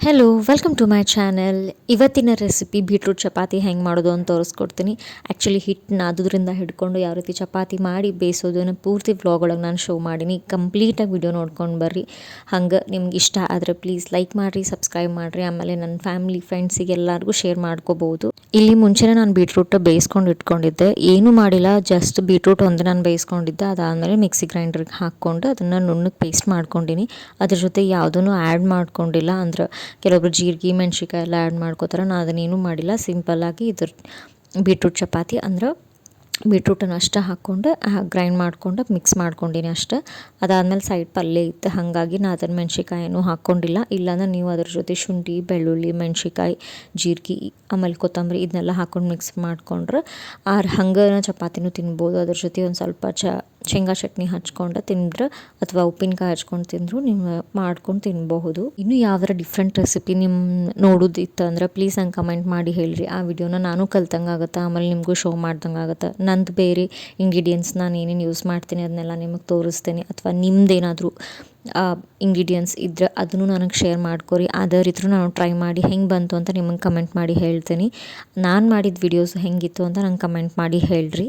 Hello welcome to my channel. ಇವತ್ತಿನ recipe beetroot chapati ಹೆಂಗೆ ಮಾಡೋದು ಅಂತ ತೋರಿಸ್ಕೊಡ್ತೀನಿ. ಆ್ಯಕ್ಚುಲಿ ಹಿಟ್ಟು ನಾದೋದ್ರಿಂದ ಹಿಡ್ಕೊಂಡು ಯಾವ ರೀತಿ ಚಪಾತಿ ಮಾಡಿ ಬೇಯಿಸೋದನ್ನು ಪೂರ್ತಿ ವ್ಲಾಗ್ ಒಳಗೆ ನಾನು ಶೋ ಮಾಡೀನಿ. ಕಂಪ್ಲೀಟಾಗಿ ವಿಡಿಯೋ ನೋಡ್ಕೊಂಡು ಬರ್ರಿ. ಹಂಗೆ ನಿಮ್ಗೆ ಇಷ್ಟ ಆದರೆ ಪ್ಲೀಸ್ ಲೈಕ್ ಮಾಡಿರಿ, ಸಬ್ಸ್ಕ್ರೈಬ್ ಮಾಡಿರಿ. ಆಮೇಲೆ ನನ್ನ ಫ್ಯಾಮಿಲಿ ಫ್ರೆಂಡ್ಸಿಗೆ ಎಲ್ಲರಿಗೂ ಶೇರ್ ಮಾಡ್ಕೋಬೋದು. ಇಲ್ಲಿ ಮುಂಚೆನೇ ನಾನು ಬೀಟ್ರೂಟ್ ಬೇಯಿಸ್ಕೊಂಡು ಇಟ್ಕೊಂಡಿದ್ದೆ, ಏನೂ ಮಾಡಿಲ್ಲ, ಜಸ್ಟ್ ಬೀಟ್ರೂಟ್ ಒಂದು ನಾನು ಬೇಯಿಸ್ಕೊಂಡಿದ್ದೆ. ಅದಾದಮೇಲೆ ಮಿಕ್ಸಿ ಗ್ರೈಂಡರ್ಗೆ ಹಾಕ್ಕೊಂಡು ಅದನ್ನು ನುಣ್ಣಗೆ ಪೇಸ್ಟ್ ಮಾಡ್ಕೊಂಡಿನಿ. ಅದ್ರ ಜೊತೆ ಯಾವುದೂ ಆ್ಯಡ್ ಮಾಡ್ಕೊಂಡಿಲ್ಲ. ಅಂದ್ರೆ ಕೆಲವೊಬ್ರು ಜೀರಿಗೆ ಮೆಣ್ಸಿಕಾಯಿ ಎಲ್ಲ ಆ್ಯಡ್ ಮಾಡ್ಕೋತಾರೆ, ನಾನು ಅದನ್ನೇನು ಮಾಡಿಲ್ಲ. ಸಿಂಪಲ್ಲಾಗಿ ಇದ್ರ ಬೀಟ್ರೂಟ್ ಚಪಾತಿ ಅಂದ್ರೆ ಬೀಟ್ರೂಟನ್ನು ಅಷ್ಟೇ ಹಾಕ್ಕೊಂಡು ಗ್ರೈಂಡ್ ಮಾಡ್ಕೊಂಡು ಮಿಕ್ಸ್ ಮಾಡ್ಕೊಂಡಿನಿ ಅಷ್ಟೇ. ಅದಾದಮೇಲೆ ಸೈಡ್ ಪಲ್ಯ ಇತ್ತು, ಹಾಗಾಗಿ ನಾನು ಅದನ್ನು ಮೆಣ್ಸಿಕಾಯಿನೂ ಹಾಕ್ಕೊಂಡಿಲ್ಲ. ಇಲ್ಲಾಂದ್ರೆ ನೀವು ಅದ್ರ ಜೊತೆ ಶುಂಠಿ, ಬೆಳ್ಳುಳ್ಳಿ, ಮೆಣ್ಸಿಕಾಯಿ, ಜೀರಿಗೆ, ಆಮೇಲೆ ಕೊತ್ತಂಬರಿ ಇದನ್ನೆಲ್ಲ ಹಾಕ್ಕೊಂಡು ಮಿಕ್ಸ್ ಮಾಡ್ಕೊಂಡ್ರೆ ಹಂಗೆ ಚಪಾತಿನೂ ತಿನ್ಬೋದು. ಅದ್ರ ಜೊತೆ ಒಂದು ಸ್ವಲ್ಪ ಶೇಂಗಾ ಚಟ್ನಿ ಹಚ್ಕೊಂಡು ತಿಂದ್ರೆ ಅಥವಾ ಉಪ್ಪಿನಕಾಯಿ ಹಚ್ಕೊಂಡು ತಿಂದರೂ ನೀವು ಮಾಡ್ಕೊಂಡು ತಿನ್ನಬಹುದು. ಇನ್ನು ಯಾವ್ದಾರ ಡಿಫ್ರೆಂಟ್ ರೆಸಿಪಿ ನಿಮ್ಮ ನೋಡೋದಿತ್ತು ಅಂದ್ರೆ ಪ್ಲೀಸ್ ನಂಗೆ ಕಮೆಂಟ್ ಮಾಡಿ ಹೇಳಿರಿ. ಆ ವಿಡಿಯೋನ ನಾನು ಕಲ್ತಂಗೆ ಆಗುತ್ತೆ, ಆಮೇಲೆ ನಿಮಗೂ ಶೋ ಮಾಡ್ದಂಗೆ ಆಗುತ್ತೆ. ನಂದು ಬೇರೆ ಇಂಗ್ರೀಡಿಯೆಂಟ್ಸ್ ನಾನು ಏನೇನು ಯೂಸ್ ಮಾಡ್ತೀನಿ ಅದನ್ನೆಲ್ಲ ನಿಮಗೆ ತೋರಿಸ್ತೀನಿ. ಅಥವಾ ನಿಮ್ದೇನಾದರೂ ಇಂಗ್ರೀಡಿಯೆಂಟ್ಸ್ ಇದ್ದರೆ ಅದನ್ನು ನನಗೆ ಶೇರ್ ಮಾಡ್ಕೊರಿ. ಅದೇ ರೀತಿ ನಾನು ಟ್ರೈ ಮಾಡಿ ಹೆಂಗೆ ಬಂತು ಅಂತ ನಿಮಗೆ ಕಮೆಂಟ್ ಮಾಡಿ ಹೇಳ್ತೀನಿ. ನಾನು ಮಾಡಿದ ವಿಡಿಯೋಸ್ ಹೆಂಗಿತ್ತು ಅಂತ ನಂಗೆ ಕಮೆಂಟ್ ಮಾಡಿ ಹೇಳ್ರಿ.